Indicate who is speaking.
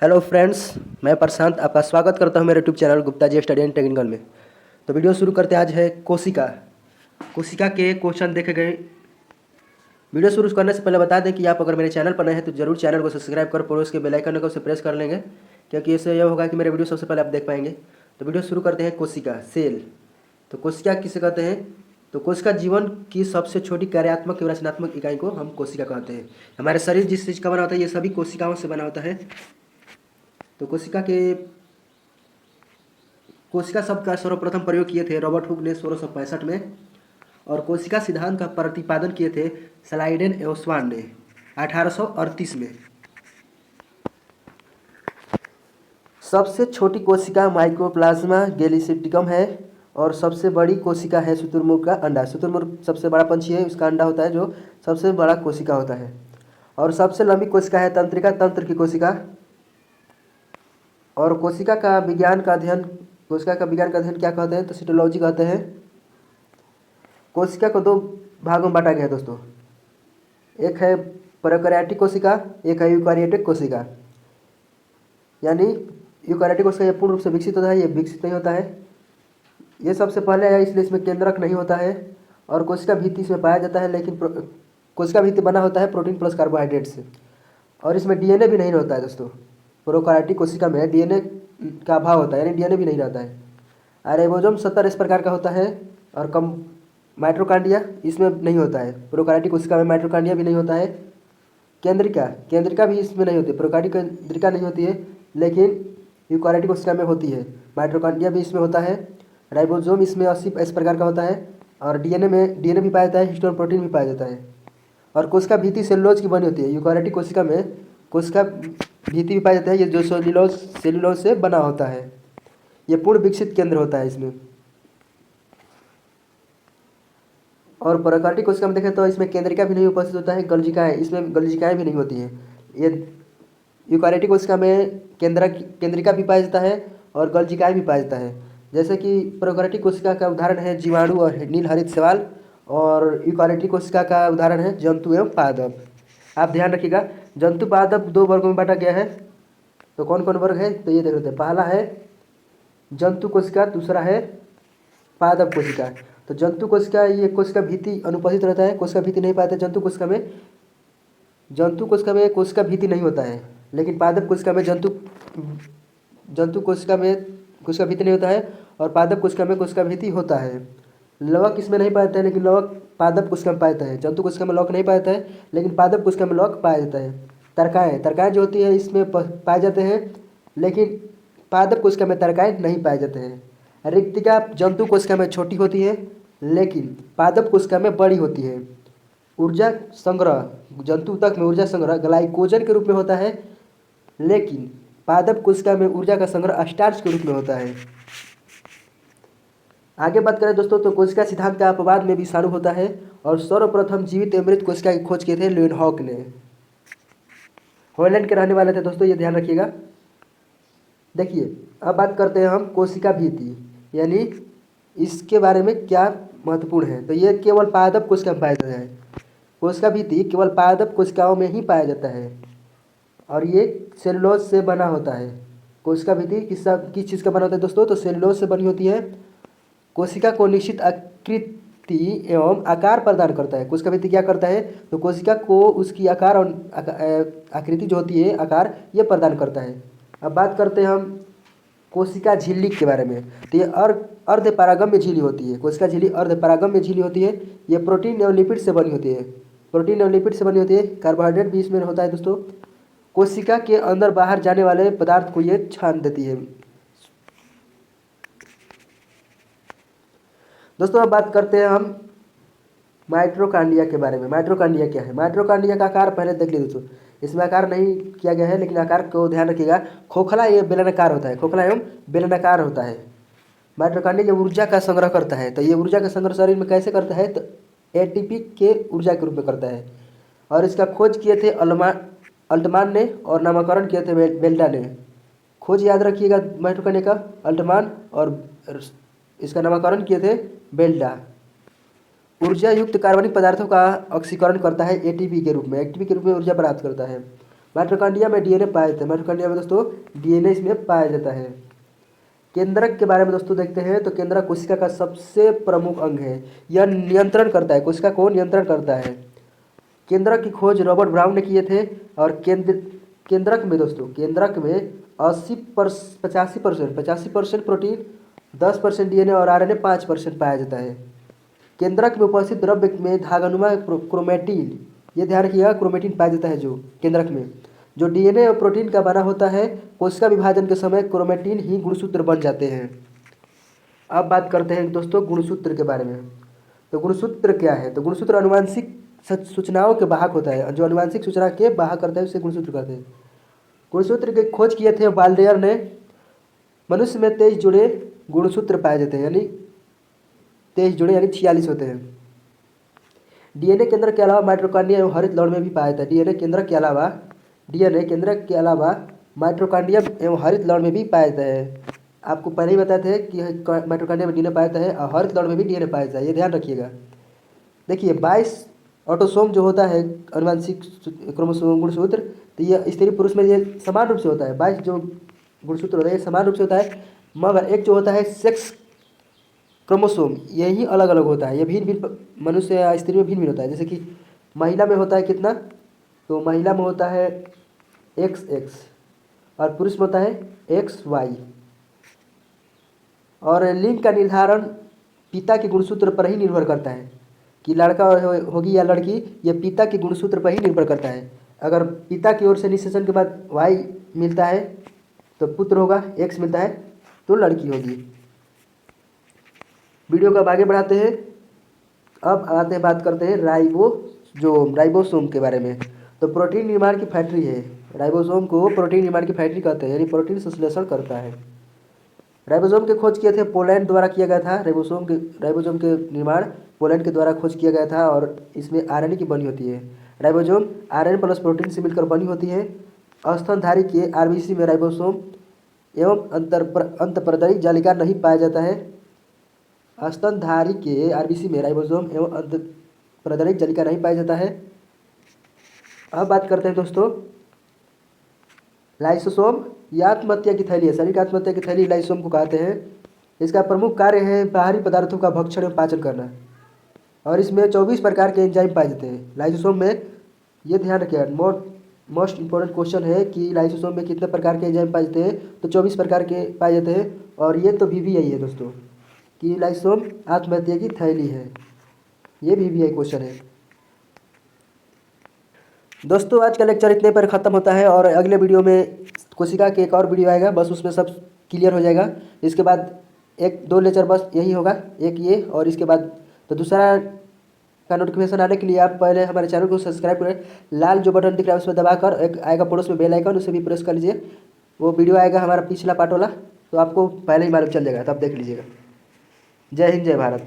Speaker 1: Hello friends, मैं प्रशांत आपका स्वागत करता हूं मेरे YouTube channel Gupta ji study and technical में। तो वीडियो शुरू करते हैं। आज है कोशिका। कोशिका के क्वेश्चन देखे गए। वीडियो शुरू करने से पहले बता दें कि आप अगर मेरे चैनल पर नए हैं तो जरूर चैनल को सब्सक्राइब कर पड़ोस के बेल आइकन को उसे प्रेस कर लेंगे, क्योंकि इससे यह होगा कि मेरे वीडियो सबसे पहले आप देख पाएंगे। तो वीडियो शुरू करते हैं। कोशिका, सेल। तो कोशिका किसे कहते हैं? तो कोशिका जीवन की सबसे छोटी कार्यात्मक एवं रचनात्मक इकाई को हम कोशिका कहते हैं। हमारे शरीर जिस चीज़ का बना होता है ये सभी कोशिकाओं से बना होता है। तो कोशिका शब्द का सर्वप्रथम प्रयोग किए थे रॉबर्ट हुक ने 1665 में, और कोशिका सिद्धांत का प्रतिपादन किए थे स्लाइडेन एवं स्वान ने 1838 में। सबसे छोटी कोशिका माइक्रोप्लाज्मा गैलिसिटिकम है, और सबसे बड़ी कोशिका है शुतुरमुर्ग का अंडा। शुतुरमुर्ग सबसे बड़ा पंछी है, उसका अंडा होता है जो सबसे बड़ा कोशिका होता है। और सबसे लंबी कोशिका है तंत्रिका, तंत्र की कोशिका। और कोशिका का विज्ञान का अध्ययन क्या कहते हैं? तो सिटोलॉजी कहते हैं। कोशिका को दो भागों में बांटा गया है दोस्तों। एक है प्रोकैरियोटिक कोशिका, एक है यूकारियोटिक कोशिका। यानी यूकारियोटिक कोशिका ये पूर्ण रूप से विकसित होता है, ये विकसित नहीं होता है। ये सबसे पहले है, इसलिए इसमें केंद्रक नहीं होता है। और कोशिका भित्ति इसमें पाया जाता है, लेकिन कोशिका भित्ति बना होता है प्रोटीन प्लस कार्बोहाइड्रेट से। और इसमें डीएनए भी नहीं होता है दोस्तों। प्रोकैरियोटिक कोशिका में डीएनए का अभाव होता है, यानी डीएनए भी नहीं रहता है। राइबोसोम 70 इस प्रकार का होता है। और कम माइटोकॉन्ड्रिया इसमें नहीं होता है। प्रोकैरियोटिक कोशिका में माइटोकॉन्ड्रिया भी नहीं होता है। केंद्रिका भी इसमें नहीं होती, प्रोकैरियोटिक केंद्रिका नहीं होती है, लेकिन यूकारियोटिक कोशिका में होती है। माइटोकॉन्ड्रिया भी इसमें होता है। राइबोसोम इसमें 80 इस प्रकार का होता है। और डीएनए भी पाया जाता है, हिस्टोन प्रोटीन भी पाया जाता है। और कोशिका भित्ति सेलुलोज की बनी होती है। यूकारियोटिक कोशिका में कोशिका भित्ति भी पाया जाता है, ये जो सेलुलोज से बना होता है। ये पूर्ण विकसित केंद्र होता है इसमें। और प्रोकैरियोटिक कोशिका में देखें तो इसमें केंद्रिका भी नहीं उपस्थित होता है, गल्जिकाएं, इसमें गल्जिकाएं भी नहीं होती हैं। ये यूकारियोटिक कोशिका में केंद्रिका भी पाया जाता है और गल्जिकाएं भी पाया जाता है। जैसे कि प्रोकैरियोटिक कोशिका का उदाहरण है जीवाणु और नील हरित शैवाल, और यूकारियोटिक कोशिका का उदाहरण है जंतु एवं पादप। आप ध्यान रखिएगा, जंतु पादप दो वर्गों में बांटा गया है। तो कौन कौन वर्ग है? तो ये देख लेते हैं। पहला है जंतु कोशिका, दूसरा है पादप कोशिका। तो जंतु कोशिका, ये कोशिका भित्ति अनुपस्थित रहता है, कोशिका भित्ति नहीं पाते जंतु कोशिका में कोशिका भित्ति नहीं होता है। लेकिन पादप कोशिका में जंतु कोशिका में कोशिका भित्ति नहीं होता है, और पादप कोशिका में कोशिका भित्ति होता है। लवक इसमें नहीं पाया जाता है, लेकिन लवक पादप कोशिका में पाया जाता है। जंतु कोशिका में लवक नहीं पाया जाता है, लेकिन पादप कोशिका में लवक पाया जाता है। तरकाएँ जो होती है इसमें पाए जाते हैं, लेकिन पादप कोशिका में तरकाएँ नहीं पाए जाते हैं। रिक्तिका जंतु कोशिका में छोटी होती है, लेकिन पादप कोशिका में बड़ी होती है। ऊर्जा संग्रह, जंतु तक में ऊर्जा संग्रह ग्लाइकोजन के रूप में होता है, लेकिन पादप कोशिका में ऊर्जा का संग्रह स्टार्च के रूप में होता है। आगे बात करें दोस्तों, तो कोशिका सिद्धांत का अपवाद में विषाणु होता है, और सर्वप्रथम जीवित मृत कोशिका की खोज किए थे ल्यूनहॉक ने। हॉलैंड के रहने वाले थे दोस्तों, ये ध्यान रखिएगा। देखिए, अब बात करते हैं हम कोशिका भित्ति, यानी इसके बारे में क्या महत्वपूर्ण है। तो ये केवल पादप कोशिका में पाया जाता है। कोशिका भित्ति केवल पादप कोशिकाओं में ही पाया जाता है, और ये सेलुलोज से बना होता है। कोशिका भित्ति किस चीज़ का बना होता है दोस्तों? तो सेलुलोज से बनी होती है। कोशिका को निश्चित आकृति एवं आकार प्रदान करता है। कोशिका भित्ति क्या करता है? तो कोशिका को उसकी आकार और आकृति जो होती है, आकार, ये प्रदान करता है। अब बात करते हैं हम कोशिका झिल्ली के बारे में। तो ये अर्धपरागम्य झिल्ली होती है। कोशिका झिल्ली अर्धपरागम्य झिल्ली होती है। ये प्रोटीन एवं लिपिड से बनी होती है। कार्बोहाइड्रेट भी इसमें होता है दोस्तों। कोशिका के अंदर बाहर जाने वाले पदार्थ को ये छान देती है। दोस्तों अब बात करते हैं हम माइटोकॉन्ड्रिया के बारे में। माइटोकॉन्ड्रिया क्या है? माइटोकॉन्ड्रिया का आकार पहले देख लीजिए दोस्तों। इसमें आकार नहीं किया गया है, लेकिन आकार को ध्यान रखिएगा। खोखला ये बेलनाकार होता है, खोखला एवं बेलनाकार होता है। माइटोकॉन्ड्रिया जब ऊर्जा का संग्रह करता है, तो ये ऊर्जा का संग्रह शरीर में कैसे करता है? तो एटीपी के ऊर्जा के रूप में करता है। और इसका खोज किए थे अल्टमान ने, और नामकरण किए थे बेल्डा ने। खोज याद रखिएगा माइटोकॉन्ड्रिया का, अल्टमान, और इसका नामकरण किए थे बेल्डा। ऊर्जा युक्त कार्बनिक पदार्थों का ऑक्सीकरण करता है एटीपी के रूप में ऊर्जा प्राप्त करता है। माइटोकॉन्ड्रिया में डीएनए पाया जाता है। माइटोकॉन्ड्रिया में दोस्तों डीएनए इसमें पाया जाता है। केंद्रक के बारे में दोस्तों देखते हैं तो केंद्रक कोशिका का सबसे प्रमुख अंग है। यह नियंत्रण करता है, कोशिका को नियंत्रण करता है। केंद्रक की खोज रॉबर्ट ब्राउन ने किए थे। और केंद्रक में दोस्तों, केंद्रक में 85% प्रोटीन, 10% डीएनए और आरएनए 5% पाया जाता है। केंद्रक में उपस्थित द्रव्य में धागानुमा क्रोमेटिन, ये ध्यान रखिएगा, क्रोमेटिन पाया जाता है जो केंद्रक में, जो डीएनए और प्रोटीन का बना होता है। कोशिका विभाजन के समय क्रोमेटिन ही गुणसूत्र बन जाते हैं। अब बात करते हैं दोस्तों गुणसूत्र के बारे में। तो गुणसूत्र क्या है? तो गुणसूत्र अनुवांशिक सूचनाओं के वाहक होता है। जो अनुवांशिक सूचना के वाहक करता है उसे गुणसूत्र कहते हैं। गुणसूत्र की खोज किए थे वाल्डेयर ने। मनुष्य में 23 जुड़े गुणसूत्र पाए जाते हैं, यानी 23 जुड़े यानी 46 होते हैं। डीएनए केंद्र के अलावा माइटोकॉन्ड्रिया एवं हरित लवण में भी पाया जाता है। डीएनए केंद्र के अलावा माइटोकॉन्ड्रिया एवं हरित लवण में भी पाया जाता है। आपको पहले ही बताए थे कि माइटोकॉन्ड्रिया में डीएनए पाया जाता है और हरित लवण में भी डीएनए पाया जाता है, ये ध्यान रखिएगा। देखिए 22 ऑटोसोम जो होता है अनुवांशिक क्रोमोसोम गुणसूत्र, तो ये स्त्री पुरुष में ये समान रूप से होता है। 22 जो गुणसूत्र होता है ये समान रूप से होता है, मगर एक जो होता है सेक्स क्रोमोसोम, यही अलग अलग होता है। ये भिन्न भिन्न मनुष्य या स्त्री में भिन्न भिन्न होता है। जैसे कि महिला में होता है कितना, तो महिला में होता है XX और पुरुष में होता है XY। और लिंग का निर्धारण पिता के गुणसूत्र पर ही निर्भर करता है कि लड़का होगी या लड़की, ये पिता के गुणसूत्र पर ही निर्भर करता है। अगर पिता की ओर से निषेचन के बाद Y मिलता है तो पुत्र होगा, X मिलता है तो लड़की होगी। वीडियो को अब आगे बढ़ाते हैं। अब आते हैं, बात करते हैं राइबोसोम के बारे में। तो प्रोटीन निर्माण की फैक्ट्री है। राइबोसोम को प्रोटीन निर्माण की फैक्ट्री कहते हैं, यानी प्रोटीन संश्लेषण करता है। राइबोसोम की खोज किए थे पोलैंड द्वारा किया गया था। राइबोसोम के निर्माण पोलैंड के द्वारा खोज किया गया था और इसमें आरएनए की बनी होती है। राइबोसोम आरएनए प्लस प्रोटीन से मिलकर बनी होती है। स्तनधारी के आरबीसी में राइबोसोम एवं अंतःप्रदरिक जालिका नहीं पाया जाता है। स्तनधारी के आरबीसी में राइबोसोम एवं अंतःप्रदरिक जालिका नहीं पाया जाता है। अब बात करते हैं दोस्तों लाइसोसोम। यह आत्महत्या की थैली है, शरीर की आत्महत्या की थैली लाइसोसोम को कहते हैं। इसका प्रमुख कार्य है बाहरी पदार्थों का भक्षण एवं पाचन करना, और इसमें 24 प्रकार के एंजाइम पाए जाते हैं लाइसोसोम में। ये ध्यान रखिएगा, मोस्ट इंपॉर्टेंट क्वेश्चन है कि लाइसोसोम में कितने प्रकार के एंजाइम पाए जाते हैं, तो 24 प्रकार के पाए जाते हैं। और ये तो VVI है दोस्तों कि लाइसोसोम आत्महत्या की थैली है, ये VVI क्वेश्चन है। दोस्तों आज का लेक्चर इतने पर ख़त्म होता है और अगले वीडियो में कोशिका के एक और वीडियो आएगा, बस उसमें सब क्लियर हो जाएगा। इसके बाद 1-2 लेक्चर बस यही होगा, एक ये और इसके बाद तो दूसरा का नोटिफिकेशन आने के लिए आप पहले हमारे चैनल को सब्सक्राइब करें। लाल जो बटन दिख रहा है उसमें दबाकर एक आएगा पड़ोस में बेल आइकन, उसे भी प्रेस कर लीजिए। वो वीडियो आएगा हमारा पिछला पार्ट वाला, तो आपको पहले ही मालूम चल जाएगा, तब देख लीजिएगा। जय हिंद, जय भारत।